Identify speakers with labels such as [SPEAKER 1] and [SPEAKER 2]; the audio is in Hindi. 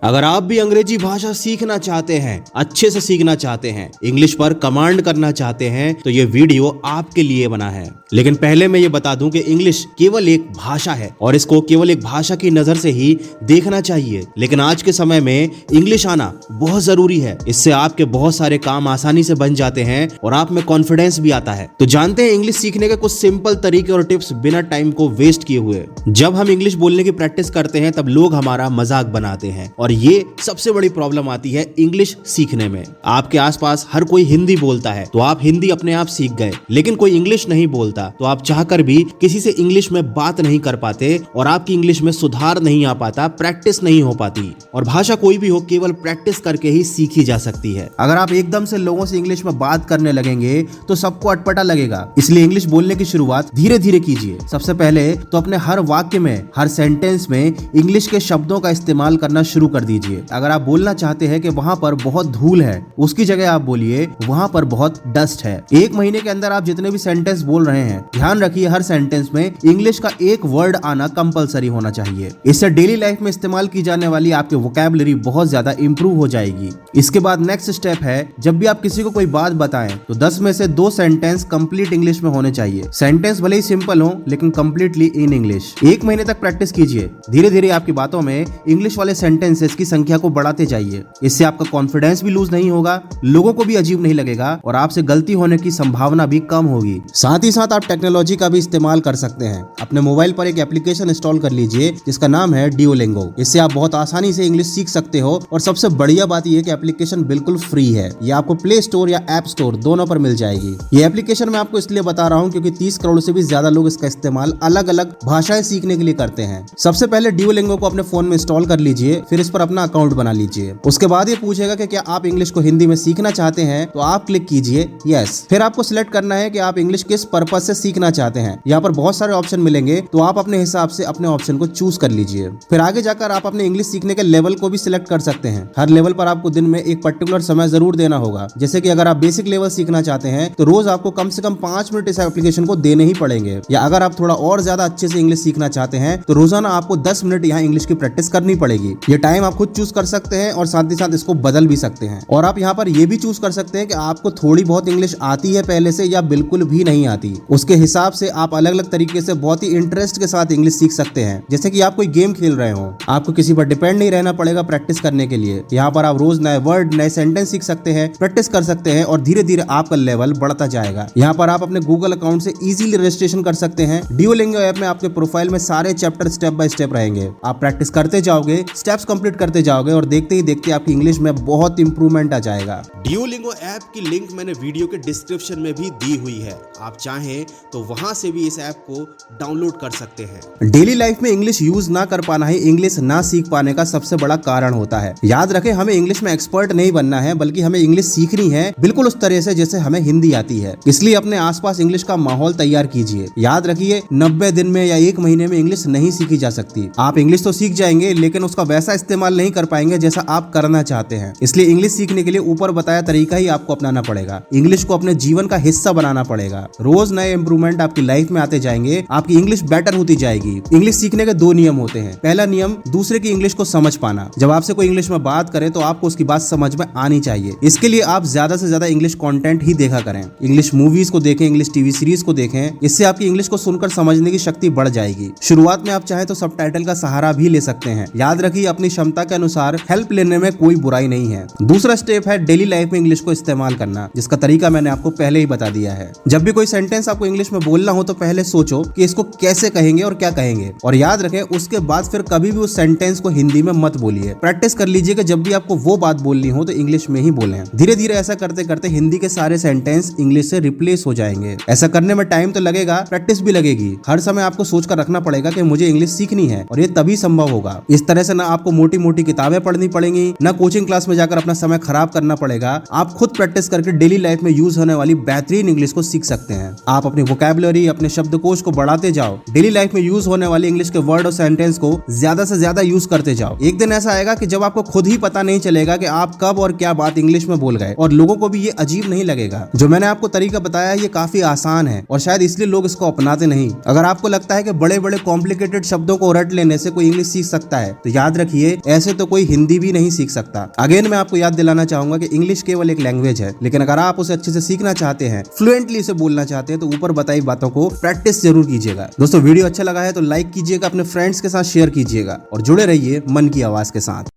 [SPEAKER 1] अगर आप भी अंग्रेजी भाषा सीखना चाहते हैं, अच्छे से सीखना चाहते हैं, इंग्लिश पर कमांड करना चाहते हैं, तो ये वीडियो आपके लिए बना है। लेकिन पहले मैं ये बता दूं कि इंग्लिश केवल एक भाषा है और इसको केवल एक भाषा की नजर से ही देखना चाहिए। लेकिन आज के समय में इंग्लिश आना बहुत जरूरी है। इससे आपके बहुत सारे काम आसानी से बन जाते हैं और आप में कॉन्फिडेंस भी आता है। तो जानते हैं इंग्लिश सीखने के कुछ सिंपल तरीके और टिप्स बिना टाइम को वेस्ट किए हुए। जब हम इंग्लिश बोलने की प्रैक्टिस करते हैं तब लोग हमारा मजाक बनाते हैं और ये सबसे बड़ी प्रॉब्लम आती है इंग्लिश सीखने में। आपके आसपास हर कोई हिंदी बोलता है तो आप हिंदी अपने आप सीख गए, लेकिन कोई इंग्लिश नहीं बोलता तो आप चाहकर भी किसी से इंग्लिश में बात नहीं कर पाते और आपकी इंग्लिश में सुधार नहीं आ पाता, प्रैक्टिस नहीं हो पाती। और भाषा कोई भी हो, केवल प्रैक्टिस करके ही सीखी जा सकती है। अगर आप एकदम से लोगों से इंग्लिश में बात करने लगेंगे तो सबको अटपटा लगेगा। इसलिए इंग्लिश बोलने की शुरुआत धीरे धीरे कीजिए। सबसे पहले तो अपने हर वाक्य में, हर सेंटेंस में इंग्लिश के शब्दों का इस्तेमाल करना शुरू कर दीजिए। अगर आप बोलना चाहते हैं कि वहां पर बहुत धूल है, उसकी जगह आप बोलिए वहां पर बहुत डस्ट है। एक महीने के अंदर आप जितने भी सेंटेंस बोल रहे हैं, ध्यान रखिए हर सेंटेंस में इंग्लिश का एक वर्ड आना कंपलसरी होना चाहिए। इससे डेली लाइफ में इस्तेमाल की जाने वाली आपकी वोकैबुलरी बहुत ज्यादा इंप्रूव हो जाएगी। इसके बाद नेक्स्ट स्टेप है, जब भी आप किसी को कोई बात बताएं तो 10 में से 2 सेंटेंस कंप्लीट इंग्लिश में होने चाहिए। सेंटेंस भले ही सिंपल हो लेकिन कंप्लीटली इन इंग्लिश। 1 महीने तक प्रैक्टिस कीजिए। धीरे धीरे आपकी बातों में इंग्लिश वाले सेंटेंसेस की संख्या को बढ़ाते जाइए। इससे आपका कॉन्फिडेंस भी लूज नहीं होगा, लोगों को भी अजीब नहीं लगेगा और आपसे गलती होने की संभावना भी कम होगी। साथ ही साथ आप टेक्नोलॉजी का भी इस्तेमाल कर सकते हैं। अपने मोबाइल पर एक एप्लीकेशन इंस्टॉल कर लीजिए जिसका नाम है ड्यूओलिंगो। इससे आप बहुत आसानी से इंग्लिश सीख सकते हो और सबसे बढ़िया बात यह है कि एप्लीकेशन बिल्कुल फ्री है। ये आपको प्ले स्टोर या ऐप स्टोर दोनों पर मिल जाएगी। ये एप्लीकेशन मैं आपको इसलिए बता रहा हूँ क्योंकि 30 करोड़ से भी ज्यादा लोग इसका इस्तेमाल अलग अलग भाषाएं सीखने के लिए करते हैं। सबसे पहले ड्यूओलिंगो को अपने फोन में इंस्टॉल कर लीजिए, फिर इस पर अपना अकाउंट बना लीजिए। उसके बाद ये पूछेगा कि क्या आप इंग्लिश को हिंदी में सीखना चाहते हैं, तो आप क्लिक कीजिए यस। फिर आपको सिलेक्ट करना है कि आप इंग्लिश किस पर्पज से सीखना चाहते हैं। यहाँ पर बहुत सारे ऑप्शन मिलेंगे तो आप अपने हिसाब से अपने ऑप्शन को चूज कर लीजिए। फिर आगे जाकर आप अपने इंग्लिश सीखने के लेवल को भी सिलेक्ट कर सकते हैं। हर लेवल पर आपको दिन में एक पर्टिकुलर समय जरूर देना होगा। जैसे कि अगर आप बेसिक लेवल सीखना चाहते हैं तो रोज आपको कम से कम 5 मिनट इस एप्लीकेशन को देने ही पड़ेंगे। या अगर आप थोड़ा और ज्यादा अच्छे से इंग्लिश सीखना चाहते हैं तो रोजाना आपको 10 मिनट यहाँ इंग्लिश की प्रैक्टिस करनी पड़ेगी। ये टाइम आप खुद चूज कर सकते हैं और साथ ही साथ इसको बदल भी सकते हैं। और आप यहाँ पर ये भी चूज कर सकते हैं कि आपको थोड़ी बहुत इंग्लिश आती है पहले से या बिल्कुल भी नहीं आती। उसके हिसाब से आप अलग अलग तरीके से बहुत ही इंटरेस्ट के साथ इंग्लिश सीख सकते हैं। जैसे कि आप कोई गेम खेल रहे हो, आपको किसी पर डिपेंड नहीं रहना पड़ेगा प्रैक्टिस करने के लिए। यहाँ पर आप रोज नए वर्ड, नए सेंटेंस सीख सकते हैं, प्रैक्टिस कर सकते हैं और धीरे धीरे आपका लेवल बढ़ता जाएगा। यहाँ पर आप अपने गूगल अकाउंट से इजीली रजिस्ट्रेशन कर सकते हैं। ड्यूओलिंगो ऐप में आपके प्रोफाइल में सारे चैप्टर स्टेप बाय स्टेप रहेंगे। आप प्रैक्टिस करते जाओगे, स्टेप्स कंप्लीट करते जाओगे और देखते ही देखते आपकी इंग्लिश में बहुत इंप्रूवमेंट आ जाएगा। ड्यूओलिंगो ऐप की लिंक मैंने वीडियो के डिस्क्रिप्शन में भी दी हुई है। आप चाहें तो वहां से भी इस ऐप को डाउनलोड कर सकते हैं। डेली लाइफ में इंग्लिश यूज ना कर पाना ही इंग्लिश ना सीख पाने का सबसे बड़ा कारण होता है। याद रखें, हमें इंग्लिश में एक्सपर्ट नहीं बनना है, बल्कि हमें इंग्लिश सीखनी है बिल्कुल उस तरह से जैसे हमें हिंदी आती है। इसलिए अपने आसपास इंग्लिश का माहौल तैयार कीजिए। याद रखिए, 90 दिन में या 1 महीने में इंग्लिश नहीं सीखी जा सकती। आप इंग्लिश तो सीख जाएंगे लेकिन उसका वैसा इस्तेमाल नहीं कर पाएंगे जैसा आप करना चाहते हैं। इसलिए इंग्लिश सीखने के लिए ऊपर बताया तरीका ही आपको अपनाना पड़ेगा। इंग्लिश को अपने जीवन का हिस्सा बनाना पड़ेगा। रोज नए इंप्रूवमेंट आपकी लाइफ में आते जाएंगे, आपकी इंग्लिश बेटर होती जाएगी। इंग्लिश सीखने के 2 नियम होते हैं। पहला नियम, दूसरे की इंग्लिश को समझ पाना। जब आपसे कोई इंग्लिश में बात करे तो आपको उसकी बात समझ में आनी चाहिए। इसके लिए आप ज्यादा से ज्यादा इंग्लिश कंटेंट ही देखा करें। इंग्लिश मूवीज को देखें, इंग्लिश टीवी सीरीज को देखें। इससे आपकी इंग्लिश को सुनकर समझने की शक्ति बढ़ जाएगी। शुरुआत में आप चाहे तो सबटाइटल का सहारा भी ले सकते हैं। याद रखिए, अपनी क्षमता के अनुसार हेल्प लेने में कोई बुराई नहीं है। दूसरा स्टेप है डेली लाइफ में इंग्लिश को इस्तेमाल करना, जिसका तरीका मैंने आपको पहले ही बता दिया है। जब भी कोई सेंटेंस आपको इंग्लिश में बोलना हो तो पहले सोचो कि इसको कैसे कहेंगे और क्या कहेंगे, और याद रखें उसके बाद फिर कभी भी उस सेंटेंस को हिंदी में मत बोलिए। प्रैक्टिस कर लीजिए कि जब भी आपको वो बात बोलनी हो तो इंग्लिश में ही बोलें। धीरे धीरे ऐसा करते करते हिंदी के सारे सेंटेंस इंग्लिश से रिप्लेस हो जाएंगे। ऐसा करने में टाइम तो लगेगा, प्रैक्टिस भी लगेगी। हर समय आपको सोच कर रखना पड़ेगा कि मुझे इंग्लिश सीखनी है और ये तभी संभव होगा। इस तरह से ना आपको मोटी मोटी किताबें पढ़नी पड़ेंगी, ना कोचिंग क्लास में जाकर अपना समय खराब करना पड़ेगा। आप खुद प्रैक्टिस करके डेली लाइफ में यूज होने वाली बेहतरीन इंग्लिश को सीख सकते हैं। आप अपनी वोकैबुलरी, अपने शब्दकोश को बढ़ाते जाओ। डेली लाइफ में यूज होने वाली इंग्लिश के वर्ड और सेंटेंस को ज्यादा से ज्यादा यूज करते जाओ। एक दिन ऐसा आएगा कि जब आपको खुद ही पता नहीं चलेगा कि आप कब और क्या बात इंग्लिश में बोल गए और लोगों को भी ये अजीब नहीं लगेगा। जो मैंने आपको तरीका बताया ये काफी आसान है और शायद इसलिए लोग इसको अपनाते नहीं। अगर आपको लगता है कि बड़े बड़े कॉम्प्लिकेटेड शब्दों को रट लेने से कोई इंग्लिश सीख सकता है तो याद रखिए ऐसे तो कोई हिंदी भी नहीं सीख सकता। अगेन मैं आपको याद दिलाना चाहूंगा कि इंग्लिश केवल एक लैंग्वेज है, लेकिन अगर आप उसे अच्छे से सीखना चाहते हैं, फ्लुएंटली उसे बोलना चाहते हैं, तो ऊपर बताई बातों को प्रैक्टिस जरूर कीजिएगा। दोस्तों वीडियो अच्छा लगा है तो लाइक कीजिएगा, अपने फ्रेंड्स के साथ शेयर कीजिएगा और जुड़े रहिए मन की आवाज के साथ।